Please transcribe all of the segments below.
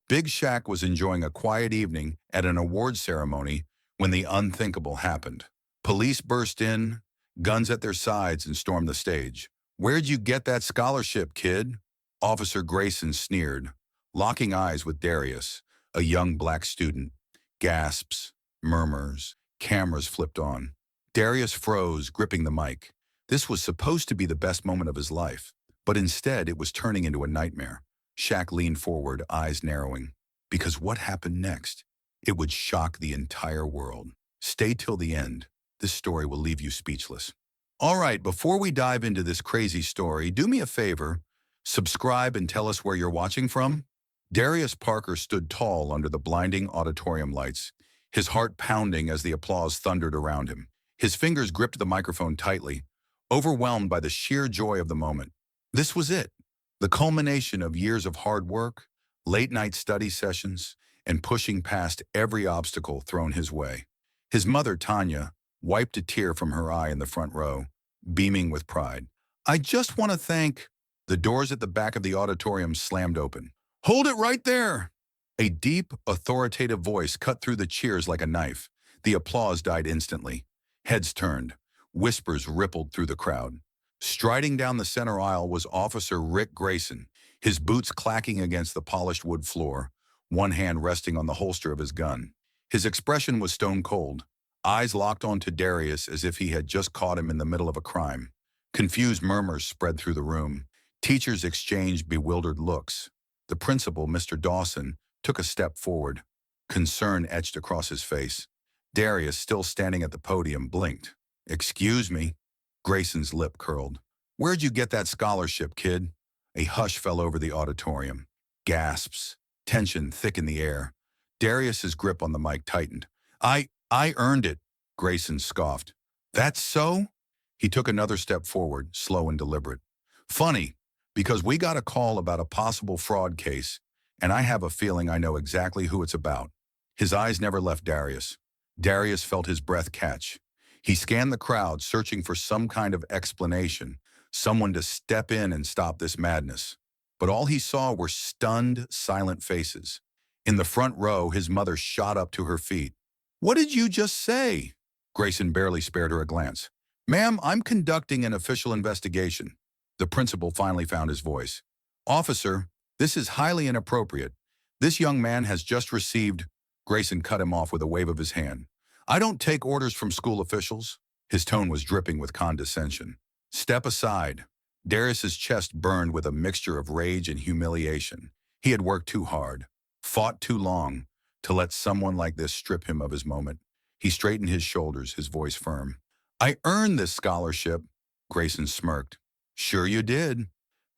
Big Shaq was enjoying a quiet evening at an awards ceremony when the unthinkable happened. Police burst in, guns at their sides, and stormed the stage. "Where'd you get that scholarship, kid?" Officer Grayson sneered, locking eyes with Darius, a young black student. Gasps, murmurs, cameras flipped on. Darius froze, gripping the mic. This was supposed to be the best moment of his life, but instead it was turning into a nightmare. Shaq leaned forward, eyes narrowing. Because what happened next? It would shock the entire world. Stay till the end. This story will leave you speechless. All right, before we dive into this crazy story, do me a favor. Subscribe and tell us where you're watching from. Darius Parker stood tall under the blinding auditorium lights, his heart pounding as the applause thundered around him. His fingers gripped the microphone tightly, overwhelmed by the sheer joy of the moment. This was it, the culmination of years of hard work, late-night study sessions, and pushing past every obstacle thrown his way. His mother, Tanya, wiped a tear from her eye in the front row, beaming with pride. "I just want to thank—" The doors at the back of the auditorium slammed open. "Hold it right there!" A deep, authoritative voice cut through the cheers like a knife. The applause died instantly. Heads turned. Whispers rippled through the crowd. Striding down the center aisle was Officer Rick Grayson, his boots clacking against the polished wood floor, one hand resting on the holster of his gun. His expression was stone cold, eyes locked onto Darius as if he had just caught him in the middle of a crime. Confused murmurs spread through the room. Teachers exchanged bewildered looks. The principal, Mr. Dawson, took a step forward. Concern etched across his face. Darius, still standing at the podium, blinked. "Excuse me." Grayson's lip curled. "Where'd you get that scholarship, kid?" A hush fell over the auditorium. Gasps. Tension thick in the air. Darius's grip on the mic tightened. I earned it," Grayson scoffed. "That's so?" He took another step forward, slow and deliberate. "Funny, because we got a call about a possible fraud case, and I have a feeling I know exactly who it's about." His eyes never left Darius. Darius felt his breath catch. He scanned the crowd, searching for some kind of explanation, someone to step in and stop this madness. But all he saw were stunned, silent faces. In the front row, his mother shot up to her feet. "What did you just say?" Grayson barely spared her a glance. "Ma'am, I'm conducting an official investigation." The principal finally found his voice. "Officer, this is highly inappropriate. This young man has just received—" Grayson cut him off with a wave of his hand. "I don't take orders from school officials." His tone was dripping with condescension. "Step aside." Darius's chest burned with a mixture of rage and humiliation. He had worked too hard, fought too long, to let someone like this strip him of his moment. He straightened his shoulders, his voice firm. "I earned this scholarship," Grayson smirked. "Sure you did.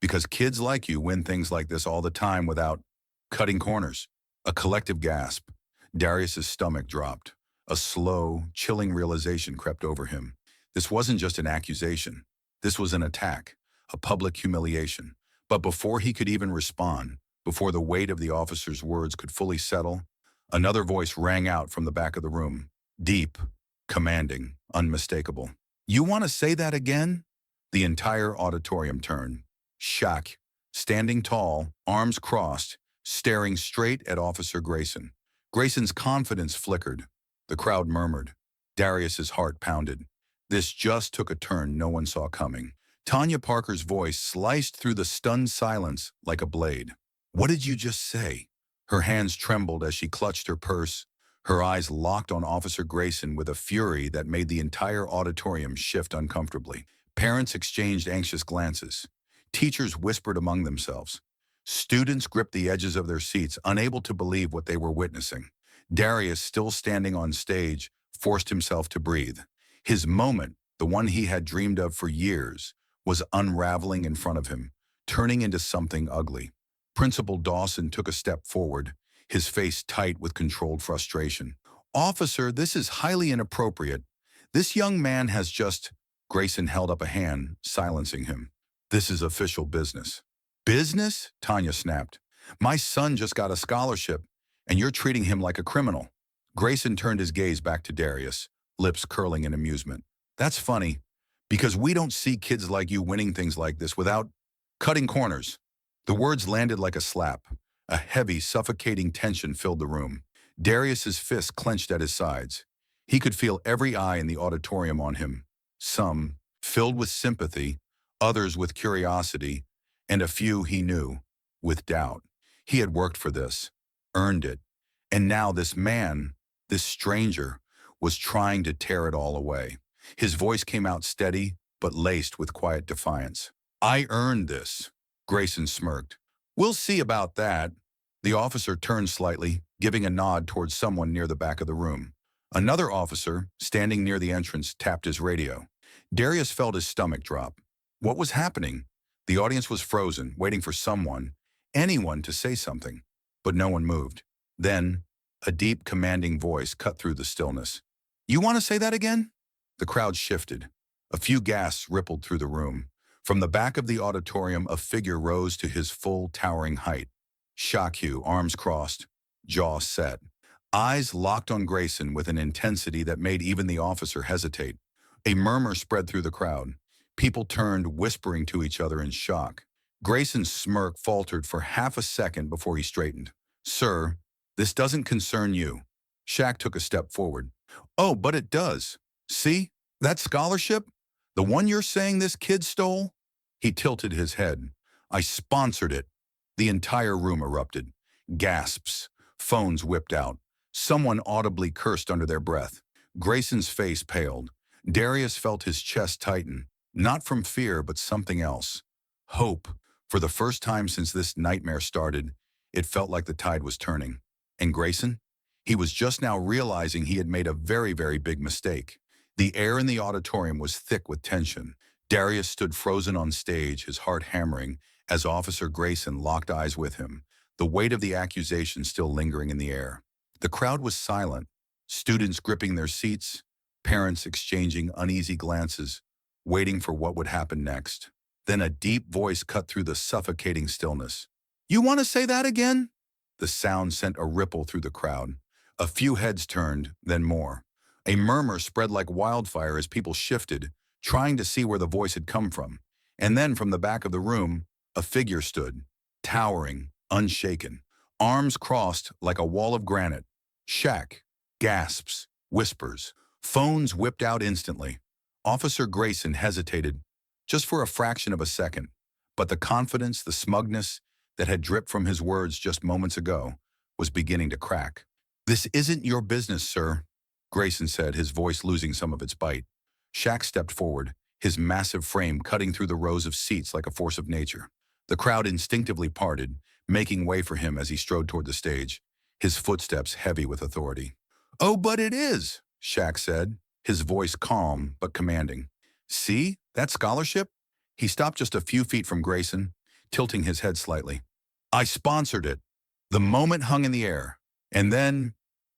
Because kids like you win things like this all the time without cutting corners." A collective gasp. Darius's stomach dropped. A slow, chilling realization crept over him. This wasn't just an accusation. This was an attack, a public humiliation. But before he could even respond, before the weight of the officer's words could fully settle, another voice rang out from the back of the room. Deep, commanding, unmistakable. "You want to say that again?" The entire auditorium turned. Shaq, standing tall, arms crossed, staring straight at Officer Grayson. Grayson's confidence flickered. The crowd murmured. Darius's heart pounded. This just took a turn no one saw coming. Tanya Parker's voice sliced through the stunned silence like a blade. "What did you just say?" Her hands trembled as she clutched her purse, her eyes locked on Officer Grayson with a fury that made the entire auditorium shift uncomfortably. Parents exchanged anxious glances. Teachers whispered among themselves. Students gripped the edges of their seats, unable to believe what they were witnessing. Darius, still standing on stage, forced himself to breathe. His moment, the one he had dreamed of for years, was unraveling in front of him, turning into something ugly. Principal Dawson took a step forward, his face tight with controlled frustration. "Officer, this is highly inappropriate. This young man has just—" Grayson held up a hand, silencing him. "This is official business." "Business?" Tanya snapped. "My son just got a scholarship, and you're treating him like a criminal." Grayson turned his gaze back to Darius, lips curling in amusement. "That's funny, because we don't see kids like you winning things like this without cutting corners." The words landed like a slap, A heavy, suffocating tension filled the room. Darius's fists clenched at his sides. He could feel every eye in the auditorium on him, some filled with sympathy, others with curiosity, and a few, he knew, with doubt. He had worked for this, earned it, and now this man, this stranger, was trying to tear it all away. His voice came out steady, but laced with quiet defiance. "I earned this," Grayson smirked. "We'll see about that." The officer turned slightly, giving a nod towards someone near the back of the room. Another officer, standing near the entrance, tapped his radio. Darius felt his stomach drop. What was happening? The audience was frozen, waiting for someone, anyone, to say something. But no one moved. Then, a deep, commanding voice cut through the stillness. "You want to say that again?" The crowd shifted. A few gasps rippled through the room. From the back of the auditorium, a figure rose to his full, towering height. Shaq, arms crossed, jaw set, eyes locked on Grayson with an intensity that made even the officer hesitate. A murmur spread through the crowd. People turned, whispering to each other in shock. Grayson's smirk faltered for half a second before he straightened. "Sir, this doesn't concern you." Shaq took a step forward. "Oh, but it does. See, that scholarship? The one you're saying this kid stole?" He tilted his head. "I sponsored it." The entire room erupted. Gasps. Phones whipped out. Someone audibly cursed under their breath. Grayson's face paled. Darius felt his chest tighten, not from fear, but something else. Hope. For the first time since this nightmare started, it felt like the tide was turning. And Grayson? He was just now realizing he had made a very, very big mistake. The air in the auditorium was thick with tension. Darius stood frozen on stage, his heart hammering, as Officer Grayson locked eyes with him, the weight of the accusation still lingering in the air. The crowd was silent, students gripping their seats, parents exchanging uneasy glances, waiting for what would happen next. Then a deep voice cut through the suffocating stillness. "You want to say that again?" The sound sent a ripple through the crowd. A few heads turned, then more. A murmur spread like wildfire as people shifted, trying to see where the voice had come from. And then from the back of the room, a figure stood, towering, unshaken, arms crossed like a wall of granite. Shaq. Gasps. Whispers. Phones whipped out instantly. Officer Grayson hesitated, just for a fraction of a second, but the confidence, the smugness that had dripped from his words just moments ago was beginning to crack. "This isn't your business, sir," Grayson said, his voice losing some of its bite. Shaq stepped forward, his massive frame cutting through the rows of seats like a force of nature. The crowd instinctively parted, making way for him as he strode toward the stage, his footsteps heavy with authority. "Oh, but it is," Shaq said, his voice calm but commanding. "See, that scholarship?" He stopped just a few feet from Grayson, tilting his head slightly. "I sponsored it." The moment hung in the air. And then,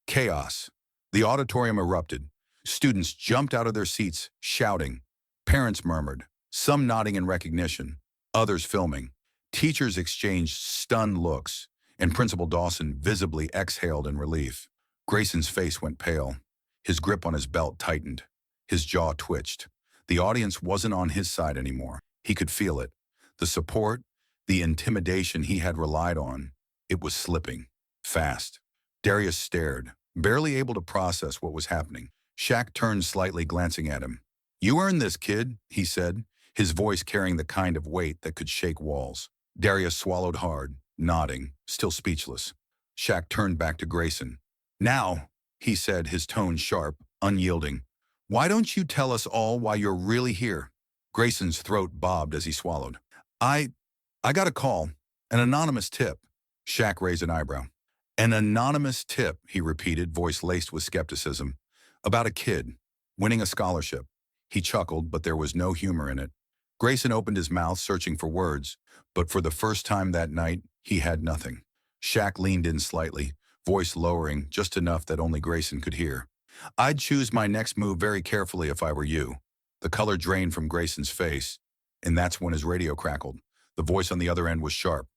chaos. The auditorium erupted. Students jumped out of their seats, shouting. Parents murmured, some nodding in recognition, others filming. Teachers exchanged stunned looks, and Principal Dawson visibly exhaled in relief. Grayson's face went pale. His grip on his belt tightened. His jaw twitched. The audience wasn't on his side anymore. He could feel it. The support, the intimidation he had relied on, it was slipping. Fast. Darius stared, barely able to process what was happening. Shaq turned slightly, glancing at him. "You earned this, kid," he said, his voice carrying the kind of weight that could shake walls. Darius swallowed hard, nodding, still speechless. Shaq turned back to Grayson. "Now," he said, his tone sharp, unyielding, "why don't you tell us all why you're really here?" Grayson's throat bobbed as he swallowed. I got a call, an anonymous tip." Shaq raised an eyebrow. "An anonymous tip," he repeated, voice laced with skepticism, "about a kid winning a scholarship." He chuckled, but there was no humor in it. Grayson opened his mouth, searching for words, but for the first time that night, he had nothing. Shaq leaned in slightly, voice lowering just enough that only Grayson could hear. "I'd choose my next move very carefully if I were you." The color drained from Grayson's face, and that's when his radio crackled. The voice on the other end was sharp.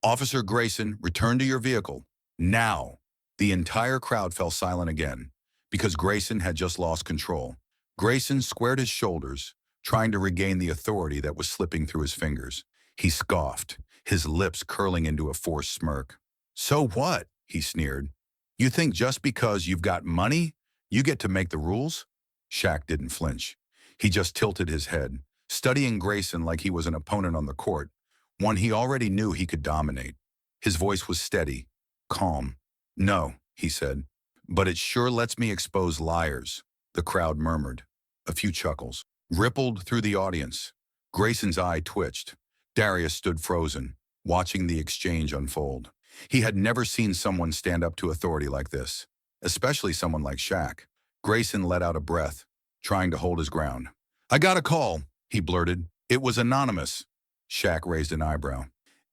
"Officer Grayson, return to your vehicle. Now." The entire crowd fell silent again, because Grayson had just lost control. Grayson squared his shoulders, trying to regain the authority that was slipping through his fingers. He scoffed, his lips curling into a forced smirk. So what? He sneered. You think just because you've got money, you get to make the rules? Shaq didn't flinch. He just tilted his head, studying Grayson like he was an opponent on the court, one he already knew he could dominate. His voice was steady, calm. No, he said, but it sure lets me expose liars, the crowd murmured. A few chuckles rippled through the audience. Grayson's eye twitched. Darius stood frozen, watching the exchange unfold. He had never seen someone stand up to authority like this, especially someone like Shaq. Grayson let out a breath, trying to hold his ground. I got a call, he blurted. It was anonymous. Shaq raised an eyebrow.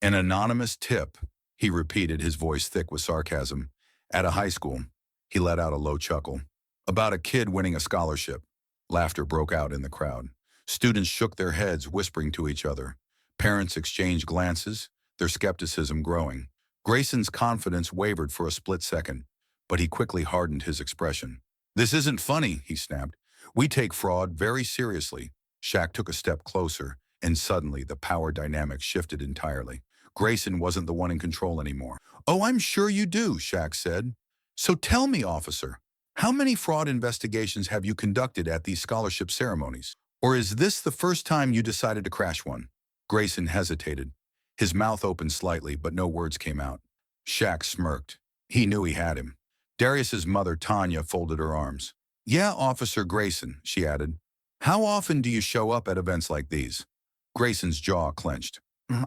An anonymous tip, he repeated, his voice thick with sarcasm. At a high school, he let out a low chuckle. About a kid winning a scholarship. Laughter broke out in the crowd. Students shook their heads, whispering to each other. Parents exchanged glances, their skepticism growing. Grayson's confidence wavered for a split second, but he quickly hardened his expression. This isn't funny, he snapped. We take fraud very seriously. Shaq took a step closer, and suddenly the power dynamic shifted entirely. Grayson wasn't the one in control anymore. Oh, I'm sure you do, Shaq said. So tell me, officer, how many fraud investigations have you conducted at these scholarship ceremonies? Or is this the first time you decided to crash one? Grayson hesitated. His mouth opened slightly, but no words came out. Shaq smirked. He knew he had him. Darius's mother, Tanya, folded her arms. Yeah, Officer Grayson, she added. How often do you show up at events like these? Grayson's jaw clenched.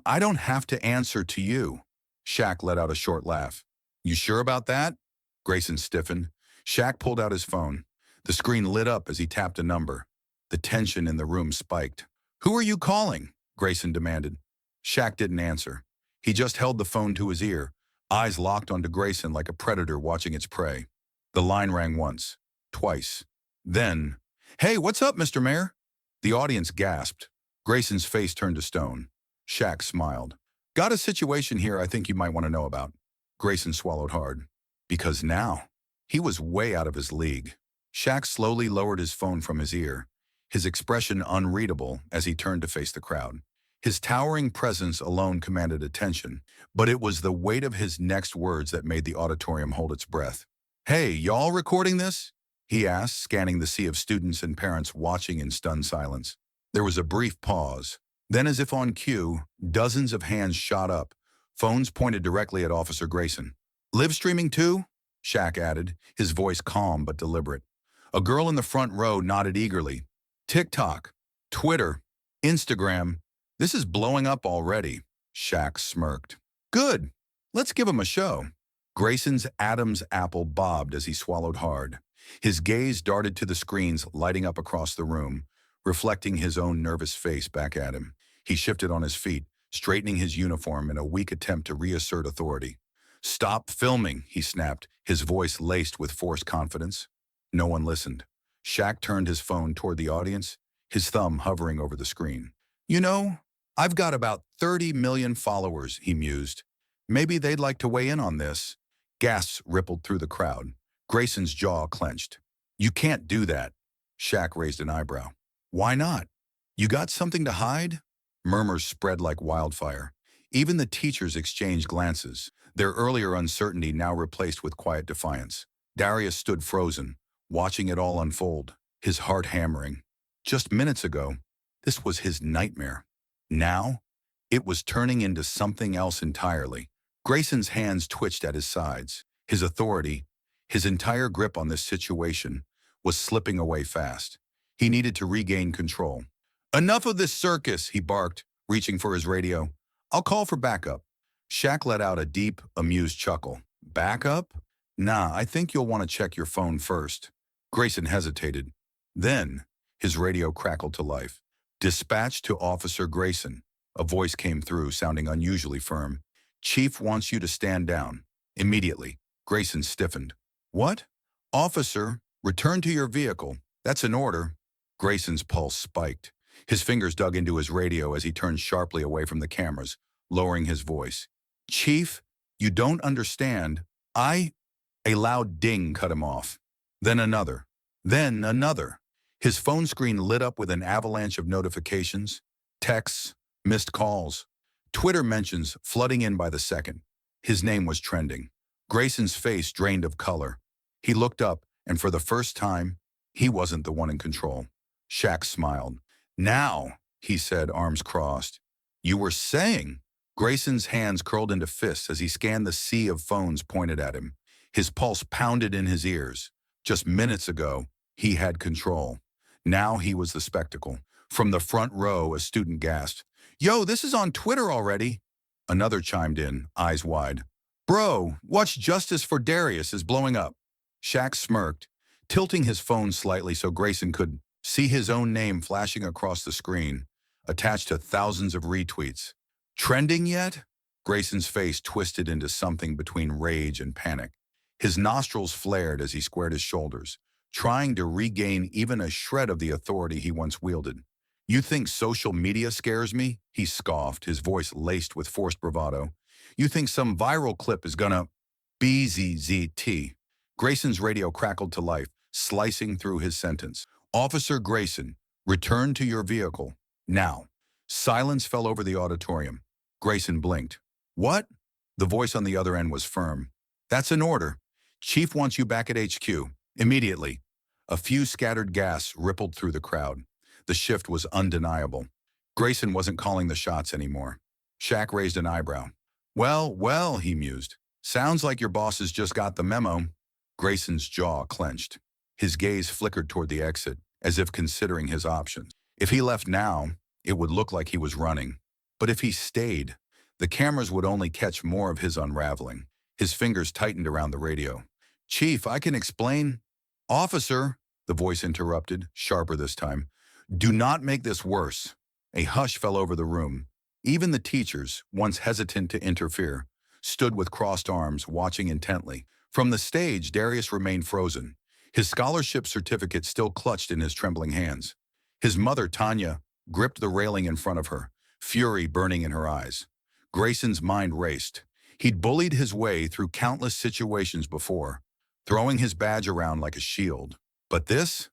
I don't have to answer to you. Shaq let out a short laugh. You sure about that? Grayson stiffened. Shaq pulled out his phone. The screen lit up as he tapped a number. The tension in the room spiked. Who are you calling? Grayson demanded. Shaq didn't answer. He just held the phone to his ear, eyes locked onto Grayson like a predator watching its prey. The line rang once, twice. Then, hey, what's up, Mr. Mayor? The audience gasped. Grayson's face turned to stone. Shaq smiled. Got a situation here I think you might want to know about. Grayson swallowed hard. Because now, he was way out of his league. Shaq slowly lowered his phone from his ear, his expression unreadable as he turned to face the crowd. His towering presence alone commanded attention, but it was the weight of his next words that made the auditorium hold its breath. Hey, y'all recording this? He asked, scanning the sea of students and parents watching in stunned silence. There was a brief pause. Then, as if on cue, dozens of hands shot up, phones pointed directly at Officer Grayson. Live streaming too? Shaq added, his voice calm but deliberate. A girl in the front row nodded eagerly. TikTok, Twitter, Instagram. This is blowing up already. Shaq smirked. Good. Let's give him a show. Grayson's Adam's apple bobbed as he swallowed hard. His gaze darted to the screens lighting up across the room, reflecting his own nervous face back at him. He shifted on his feet, straightening his uniform in a weak attempt to reassert authority. Stop filming, he snapped, his voice laced with forced confidence. No one listened. Shaq turned his phone toward the audience, his thumb hovering over the screen. You know, I've got about 30 million followers, he mused. Maybe they'd like to weigh in on this. Gasps rippled through the crowd. Grayson's jaw clenched. You can't do that. Shaq raised an eyebrow. Why not? You got something to hide? Murmurs spread like wildfire. Even the teachers exchanged glances, their earlier uncertainty now replaced with quiet defiance. Darius stood frozen, watching it all unfold, his heart hammering. Just minutes ago, this was his nightmare. Now, it was turning into something else entirely. Grayson's hands twitched at his sides. His authority, his entire grip on this situation, was slipping away fast. He needed to regain control. Enough of this circus, he barked, reaching for his radio. I'll call for backup. Shaq let out a deep, amused chuckle. Backup? Nah, I think you'll want to check your phone first. Grayson hesitated. Then, his radio crackled to life. Dispatch to Officer Grayson. A voice came through, sounding unusually firm. Chief wants you to stand down. Immediately. Grayson stiffened. What? Officer, return to your vehicle. That's an order. Grayson's pulse spiked. His fingers dug into his radio as he turned sharply away from the cameras, lowering his voice. Chief, you don't understand. A loud ding cut him off. Then another. Then another. His phone screen lit up with an avalanche of notifications, texts, missed calls, Twitter mentions flooding in by the second. His name was trending. Grayson's face drained of color. He looked up, and for the first time, he wasn't the one in control. Shaq smiled. Now, he said, arms crossed. You were saying? Grayson's hands curled into fists as he scanned the sea of phones pointed at him. His pulse pounded in his ears. Just minutes ago, he had control. Now he was the spectacle. From the front row, a student gasped, "Yo, this is on Twitter already." Another chimed in, eyes wide. "Bro, watch Justice for Darius is blowing up." Shaq smirked, tilting his phone slightly so Grayson could see his own name flashing across the screen, attached to thousands of retweets. Trending yet? Grayson's face twisted into something between rage and panic. His nostrils flared as he squared his shoulders, trying to regain even a shred of the authority he once wielded. "You think social media scares me?" he scoffed, his voice laced with forced bravado. "You think some viral clip is gonna BZZT?" Grayson's radio crackled to life, slicing through his sentence. "Officer Grayson, return to your vehicle. Now." Silence fell over the auditorium. Grayson blinked. "What?" The voice on the other end was firm. "That's an order. Chief wants you back at HQ. Immediately." A few scattered gasps rippled through the crowd. The shift was undeniable. Grayson wasn't calling the shots anymore. Shaq raised an eyebrow. Well, he mused. "Sounds like your bosses just got the memo." Grayson's jaw clenched. His gaze flickered toward the exit, as if considering his options. If he left now, it would look like he was running. But if he stayed, the cameras would only catch more of his unraveling. His fingers tightened around the radio. "Chief, I can explain." "Officer," the voice interrupted, sharper this time, "do not make this worse." A hush fell over the room. Even the teachers, once hesitant to interfere, stood with crossed arms, watching intently. From the stage, Darius remained frozen, his scholarship certificate still clutched in his trembling hands. His mother, Tanya, gripped the railing in front of her, fury burning in her eyes. Grayson's mind raced. He'd bullied his way through countless situations before, throwing his badge around like a shield. But this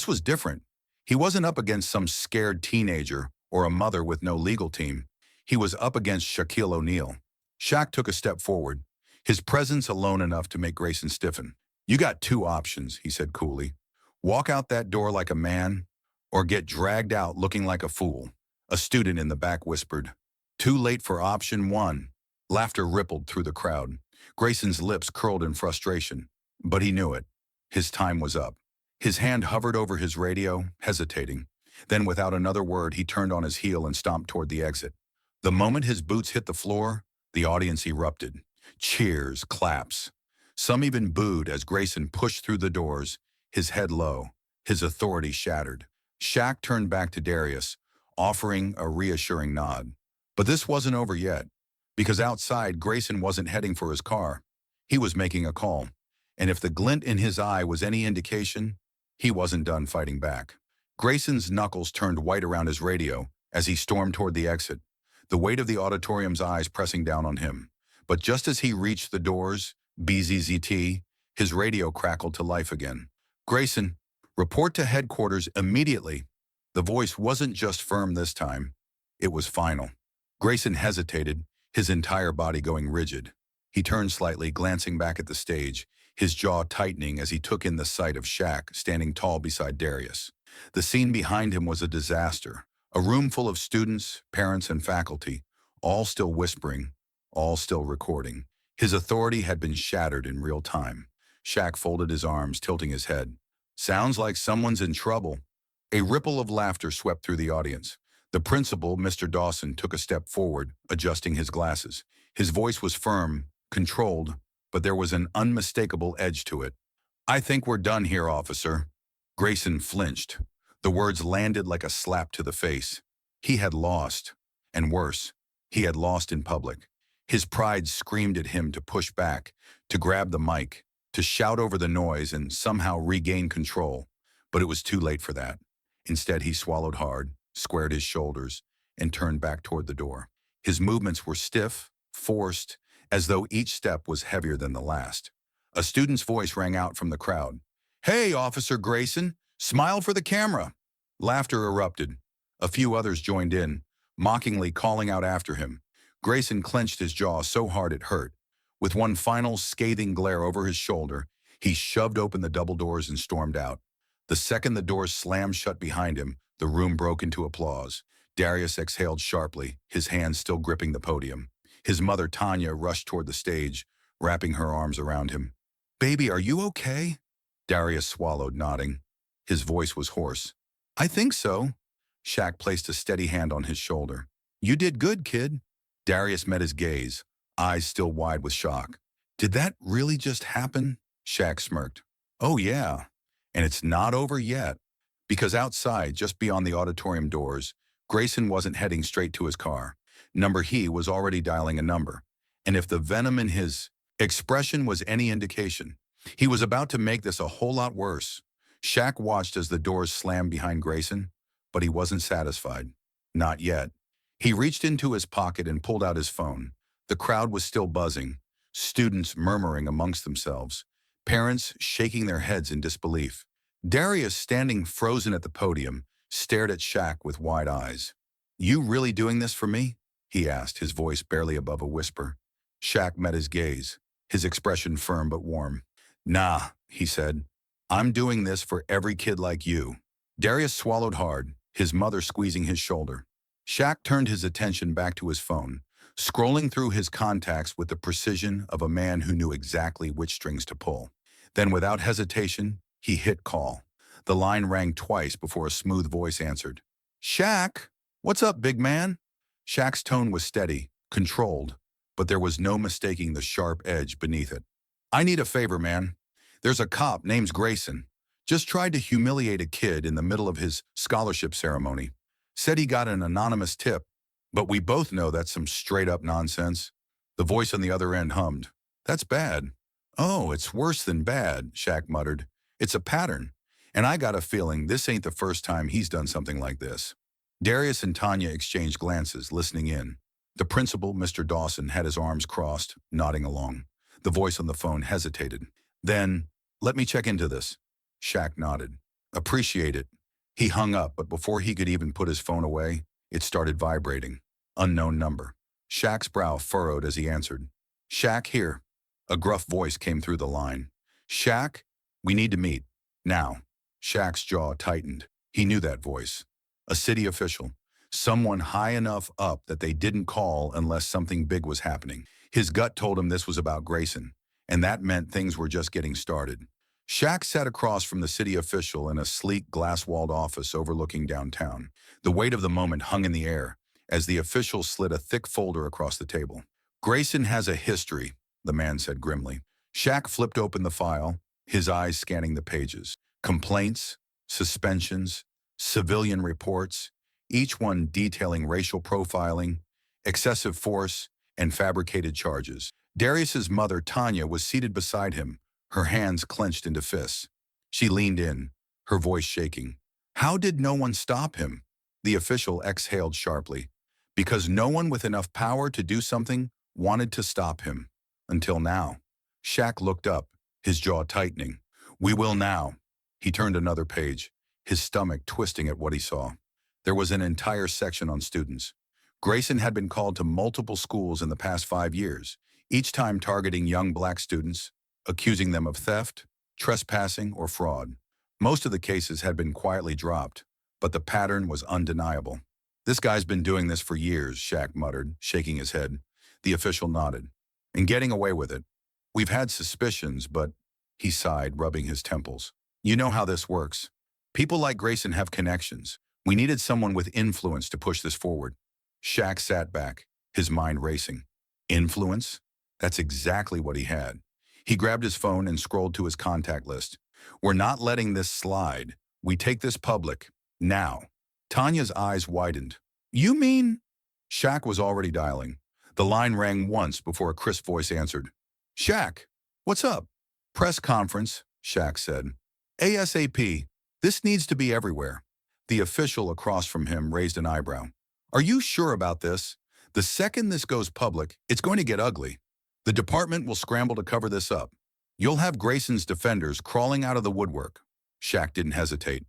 was different. He wasn't up against some scared teenager or a mother with no legal team. He was up against Shaquille O'Neal. Shaq took a step forward, his presence alone enough to make Grayson stiffen. "You got two options," he said coolly. "Walk out that door like a man, or get dragged out looking like a fool." A student in the back whispered, "Too late for option one." Laughter rippled through the crowd. Grayson's lips curled in frustration, but he knew it. His time was up. His hand hovered over his radio, hesitating. Then, without another word, he turned on his heel and stomped toward the exit. The moment his boots hit the floor, the audience erupted. Cheers, claps. Some even booed as Grayson pushed through the doors, his head low, his authority shattered. Shaq turned back to Darius, offering a reassuring nod. But this wasn't over yet, because outside, Grayson wasn't heading for his car. He was making a call. And if the glint in his eye was any indication, he wasn't done fighting back. Grayson's knuckles turned white around his radio as he stormed toward the exit, the weight of the auditorium's eyes pressing down on him. But just as he reached the doors, BZZT, his radio crackled to life again. "Grayson, report to headquarters immediately." The voice wasn't just firm this time. It was final. Grayson hesitated, his entire body going rigid. He turned slightly, glancing back at the stage, his jaw tightening as he took in the sight of Shaq standing tall beside Darius. The scene behind him was a disaster. A room full of students, parents, and faculty, all still whispering, all still recording. His authority had been shattered in real time. Shaq folded his arms, tilting his head. "Sounds like someone's in trouble." A ripple of laughter swept through the audience. The principal, Mr. Dawson, took a step forward, adjusting his glasses. His voice was firm, controlled, but there was an unmistakable edge to it. "I think we're done here, officer." Grayson flinched. The words landed like a slap to the face. He had lost. And worse, he had lost in public. His pride screamed at him to push back, to grab the mic, to shout over the noise and somehow regain control. But it was too late for that. Instead, he swallowed hard, squared his shoulders, and turned back toward the door. His movements were stiff, forced, as though each step was heavier than the last. A student's voice rang out from the crowd. "Hey, Officer Grayson, smile for the camera." Laughter erupted. A few others joined in, mockingly calling out after him. Grayson clenched his jaw so hard it hurt, With one final scathing glare over his shoulder, he shoved open the double doors and stormed out. The second the doors slammed shut behind him, the room broke into applause. Darius exhaled sharply, his hands still gripping the podium. His mother, Tanya, rushed toward the stage, wrapping her arms around him. "Baby, are you okay?" Darius swallowed, nodding. His voice was hoarse. "I think so." Shaq placed a steady hand on his shoulder. "You did good, kid." Darius met his gaze, eyes still wide with shock. "Did that really just happen?" Shaq smirked. "Oh, yeah. And it's not over yet." Because outside, just beyond the auditorium doors, Grayson wasn't heading straight to his car. He was already dialing a number. And if the venom in his expression was any indication, he was about to make this a whole lot worse. Shaq watched as the doors slammed behind Grayson, but he wasn't satisfied. Not yet. He reached into his pocket and pulled out his phone. The crowd was still buzzing, students murmuring amongst themselves, parents shaking their heads in disbelief. Darius, standing frozen at the podium, stared at Shaq with wide eyes. "You really doing this for me?" he asked, his voice barely above a whisper. Shaq met his gaze, his expression firm but warm. "Nah," he said. "I'm doing this for every kid like you." Darius swallowed hard, his mother squeezing his shoulder. Shaq turned his attention back to his phone, scrolling through his contacts with the precision of a man who knew exactly which strings to pull. Then, without hesitation, he hit call. The line rang twice before a smooth voice answered. "Shaq, what's up, big man?" Shaq's tone was steady, controlled, but there was no mistaking the sharp edge beneath it. "I need a favor, man. There's a cop named Grayson. Just tried to humiliate a kid in the middle of his scholarship ceremony. Said he got an anonymous tip, but we both know that's some straight-up nonsense." The voice on the other end hummed. "That's bad." "Oh, it's worse than bad," Shaq muttered. "It's a pattern, and I got a feeling this ain't the first time he's done something like this." Darius and Tanya exchanged glances, listening in. The principal, Mr. Dawson, had his arms crossed, nodding along. The voice on the phone hesitated. "Then, let me check into this." Shaq nodded. "Appreciate it." He hung up, but before he could even put his phone away, it started vibrating. Unknown number. Shaq's brow furrowed as he answered. "Shaq, here." A gruff voice came through the line. "Shaq, we need to meet. Now." Shaq's jaw tightened. He knew that voice. A city official. Someone high enough up that they didn't call unless something big was happening. His gut told him this was about Grayson, and that meant things were just getting started. Shaq sat across from the city official in a sleek, glass-walled office overlooking downtown. The weight of the moment hung in the air as the official slid a thick folder across the table. "Grayson has a history," the man said grimly. Shaq flipped open the file, his eyes scanning the pages. Complaints, suspensions, civilian reports, each one detailing racial profiling, excessive force, and fabricated charges. Darius's mother, Tanya, was seated beside him, her hands clenched into fists. She leaned in, her voice shaking. "How did no one stop him?" The official exhaled sharply. "Because no one with enough power to do something wanted to stop him. Until now." Shaq looked up, his jaw tightening. "We will now." He turned another page, his stomach twisting at what he saw. There was an entire section on students. Grayson had been called to multiple schools in the past 5 years, each time targeting young black students, accusing them of theft, trespassing, or fraud. Most of the cases had been quietly dropped, but the pattern was undeniable. "This guy's been doing this for years," Shaq muttered, shaking his head. The official nodded. "And getting away with it. We've had suspicions, but..." He sighed, rubbing his temples. "You know how this works. People like Grayson have connections. We needed someone with influence to push this forward." Shaq sat back, his mind racing. Influence? That's exactly what he had. He grabbed his phone and scrolled to his contact list. "We're not letting this slide. We take this public. Now." Tanya's eyes widened. "You mean?" Shaq was already dialing. The line rang once before a crisp voice answered. "Shaq, what's up?" "Press conference," Shaq said. "ASAP. This needs to be everywhere." The official across from him raised an eyebrow. "Are you sure about this? The second this goes public, it's going to get ugly. The department will scramble to cover this up. You'll have Grayson's defenders crawling out of the woodwork." Shaq didn't hesitate.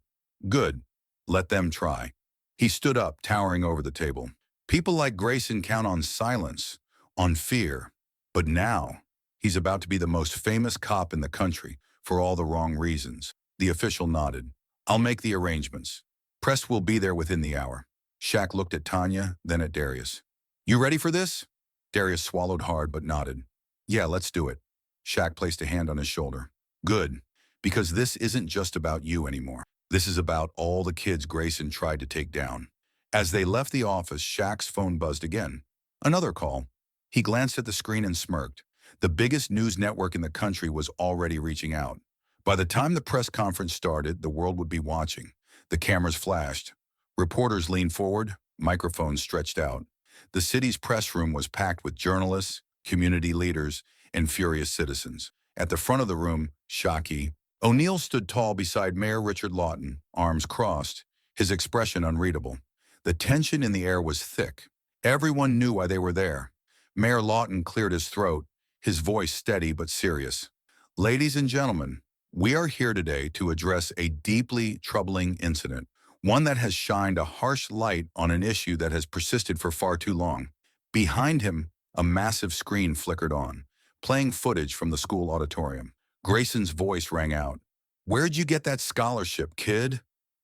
"Good. Let them try." He stood up, towering over the table. "People like Grayson count on silence, on fear. But now..." He's about to be the most famous cop in the country for all the wrong reasons. The official nodded. I'll make the arrangements. Press will be there within the hour. Shaq looked at Tanya, then at Darius. You ready for this? Darius swallowed hard but nodded. Yeah, let's do it. Shaq placed a hand on his shoulder. Good, because this isn't just about you anymore. This is about all the kids Grayson tried to take down. As they left the office, Shaq's phone buzzed again. Another call. He glanced at the screen and smirked. The biggest news network in the country was already reaching out. By the time the press conference started, the world would be watching. The cameras flashed. Reporters leaned forward, microphones stretched out. The city's press room was packed with journalists, community leaders, and furious citizens. At the front of the room, Shaq O'Neill stood tall beside Mayor Richard Lawton, arms crossed, his expression unreadable. The tension in the air was thick. Everyone knew why they were there. Mayor Lawton cleared his throat, his voice steady but serious. Ladies and gentlemen, we are here today to address a deeply troubling incident, one that has shined a harsh light on an issue that has persisted for far too long. Behind him, a massive screen flickered on, playing footage from the school auditorium. Grayson's voice rang out. Where'd you get that scholarship, kid?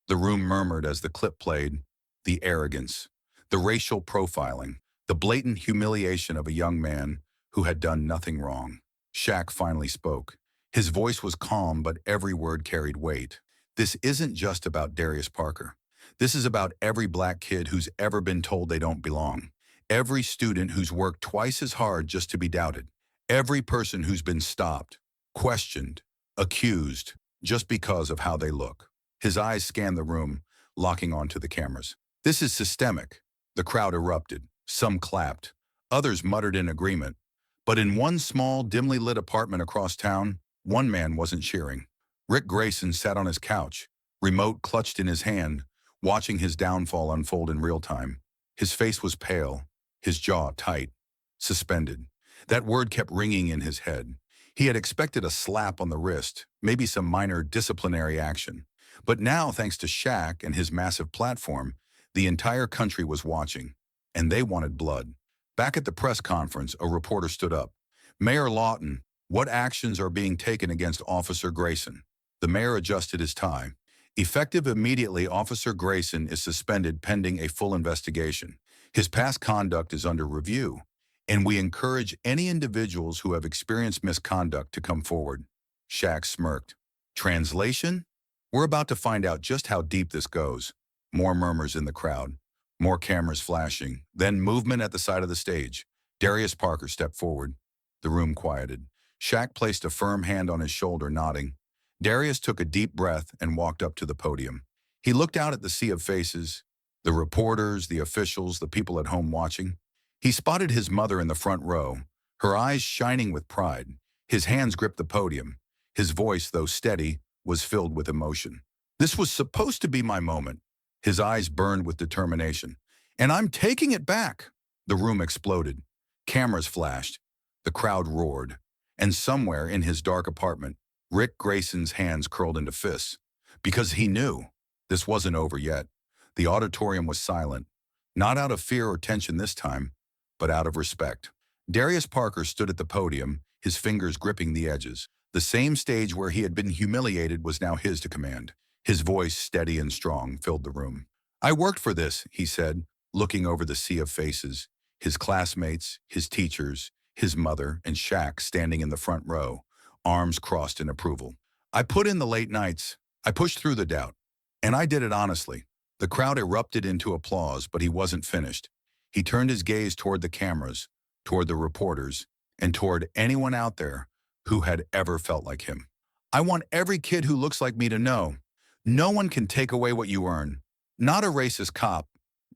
The room murmured as the clip played. The arrogance, the racial profiling, the blatant humiliation of a young man who had done nothing wrong. Shaq finally spoke. His voice was calm, but every word carried weight. This isn't just about Darius Parker. This is about every black kid who's ever been told they don't belong. Every student who's worked twice as hard just to be doubted. Every person who's been stopped, questioned, accused, just because of how they look. His eyes scanned the room, locking onto the cameras. This is systemic. The crowd erupted. Some clapped. Others muttered in agreement. But in one small, dimly lit apartment across town, one man wasn't cheering. Rick Grayson sat on his couch, remote clutched in his hand, watching his downfall unfold in real time. His face was pale, his jaw tight, suspended. That word kept ringing in his head. He had expected a slap on the wrist, maybe some minor disciplinary action. But now, thanks to Shaq and his massive platform, the entire country was watching, and they wanted blood. Back at the press conference, a reporter stood up. Mayor Lawton, what actions are being taken against Officer Grayson? The mayor adjusted his tie. Effective immediately, Officer Grayson is suspended pending a full investigation. His past conduct is under review, and we encourage any individuals who have experienced misconduct to come forward. Shaq smirked. Translation? We're about to find out just how deep this goes. More murmurs in the crowd. More cameras flashing. Then movement at the side of the stage. Darius Parker stepped forward. The room quieted. Shaq placed a firm hand on his shoulder, nodding. Darius took a deep breath and walked up to the podium. He looked out at the sea of faces, the reporters, the officials, the people at home watching. He spotted his mother in the front row, her eyes shining with pride. His hands gripped the podium. His voice, though steady, was filled with emotion. This was supposed to be my moment. His eyes burned with determination. And I'm taking it back. The room exploded. Cameras flashed. The crowd roared. And somewhere in his dark apartment, Rick Grayson's hands curled into fists. Because he knew this wasn't over yet. The auditorium was silent. Not out of fear or tension this time, but out of respect. Darius Parker stood at the podium, his fingers gripping the edges. The same stage where he had been humiliated was now his to command. His voice, steady and strong, filled the room. I worked for this, he said, looking over the sea of faces. His classmates, his teachers, his mother, and Shaq standing in the front row, arms crossed in approval. I put in the late nights. I pushed through the doubt. And I did it honestly. The crowd erupted into applause, but he wasn't finished. He turned his gaze toward the cameras, toward the reporters, and toward anyone out there who had ever felt like him. I want every kid who looks like me to know, no one can take away what you earn. Not a racist cop,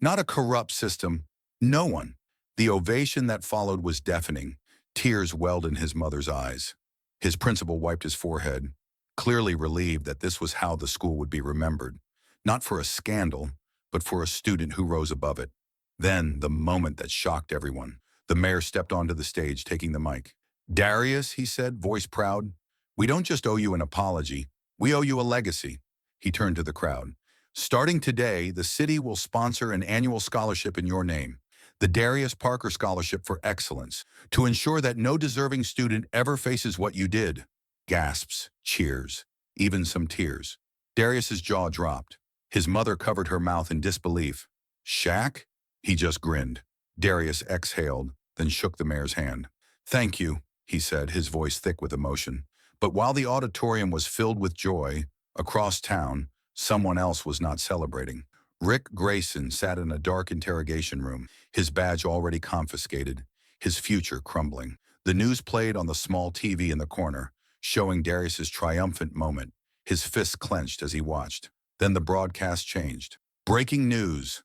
not a corrupt system, no one. The ovation that followed was deafening. Tears welled in his mother's eyes. His principal wiped his forehead, clearly relieved that this was how the school would be remembered. Not for a scandal, but for a student who rose above it. Then, the moment that shocked everyone. The mayor stepped onto the stage, taking the mic. Darius, he said, voice proud, we don't just owe you an apology, we owe you a legacy. He turned to the crowd. Starting today, the city will sponsor an annual scholarship in your name. The Darius Parker Scholarship for Excellence, to ensure that no deserving student ever faces what you did. Gasps, cheers, even some tears. Darius's jaw dropped. His mother covered her mouth in disbelief. Shaq? He just grinned. Darius exhaled, then shook the mayor's hand. Thank you, he said, his voice thick with emotion. But while the auditorium was filled with joy, across town, someone else was not celebrating. Rick Grayson sat in a dark interrogation room, his badge already confiscated, his future crumbling. The news played on the small TV in the corner, showing Darius's triumphant moment, his fists clenched as he watched. Then the broadcast changed. Breaking news.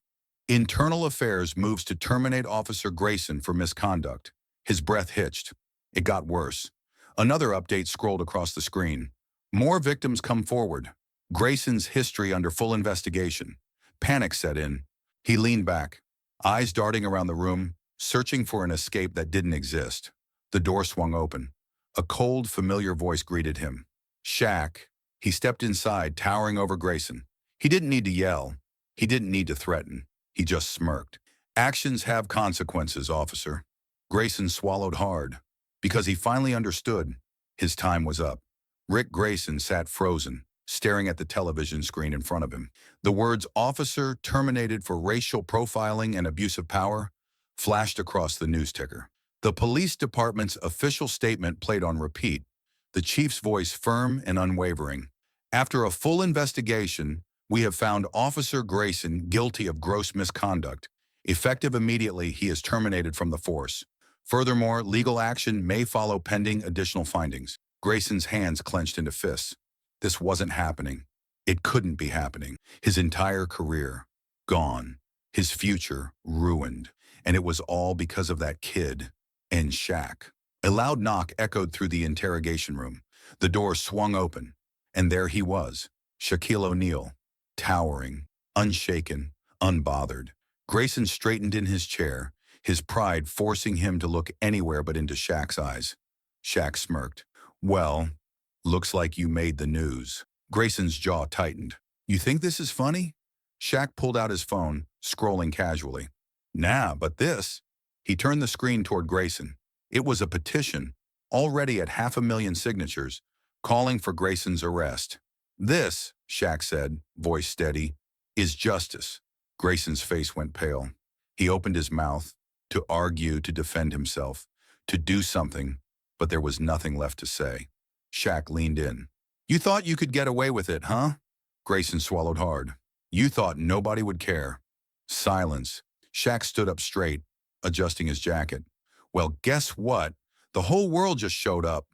Internal Affairs moves to terminate Officer Grayson for misconduct. His breath hitched. It got worse. Another update scrolled across the screen. More victims come forward. Grayson's history under full investigation. Panic set in. He leaned back, eyes darting around the room, searching for an escape that didn't exist. The door swung open. A cold, familiar voice greeted him. Shaq. He stepped inside, towering over Grayson. He didn't need to yell. He didn't need to threaten. He just smirked. Actions have consequences, officer. Grayson swallowed hard, because he finally understood. His time was up. Rick Grayson sat frozen, staring at the television screen in front of him. The words "officer terminated for racial profiling and abuse of power" flashed across the news ticker. The police department's official statement played on repeat, the chief's voice firm and unwavering. After a full investigation, we have found Officer Grayson guilty of gross misconduct. Effective immediately, he is terminated from the force. Furthermore, legal action may follow pending additional findings. Grayson's hands clenched into fists. This wasn't happening. It couldn't be happening. His entire career, gone. His future, ruined. And it was all because of that kid and Shaq. A loud knock echoed through the interrogation room. The door swung open, and there he was, Shaquille O'Neal, towering, unshaken, unbothered. Grayson straightened in his chair, his pride forcing him to look anywhere but into Shaq's eyes. Shaq smirked. Well, looks like you made the news. Grayson's jaw tightened. You think this is funny? Shaq pulled out his phone, scrolling casually. Nah, but this. He turned the screen toward Grayson. It was a petition, already at 500,000 signatures, calling for Grayson's arrest. This, Shaq said, voice steady, is justice. Grayson's face went pale. He opened his mouth, to argue, to defend himself, to do something, but there was nothing left to say. Shaq leaned in. You thought you could get away with it, huh? Grayson swallowed hard. You thought nobody would care. Silence. Shaq stood up straight, adjusting his jacket. Well, guess what? The whole world just showed up.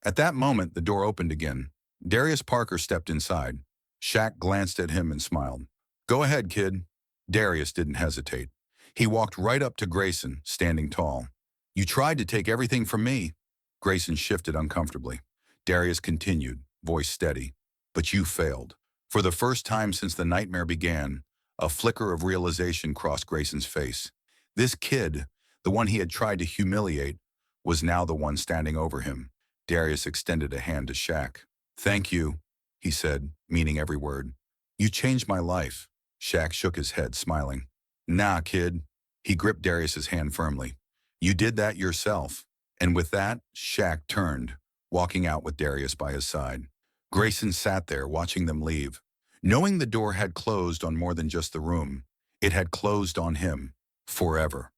At that moment, the door opened again. Darius Parker stepped inside. Shaq glanced at him and smiled. Go ahead, kid. Darius didn't hesitate. He walked right up to Grayson, standing tall. You tried to take everything from me. Grayson shifted uncomfortably. Darius continued, voice steady. But you failed. For the first time since the nightmare began, a flicker of realization crossed Grayson's face. This kid, the one he had tried to humiliate, was now the one standing over him. Darius extended a hand to Shaq. Thank you, he said, meaning every word. You changed my life. Shaq shook his head, smiling. Nah, kid. He gripped Darius's hand firmly. You did that yourself. And with that, Shaq turned, walking out with Darius by his side. Grayson sat there, watching them leave. Knowing the door had closed on more than just the room, it had closed on him, forever.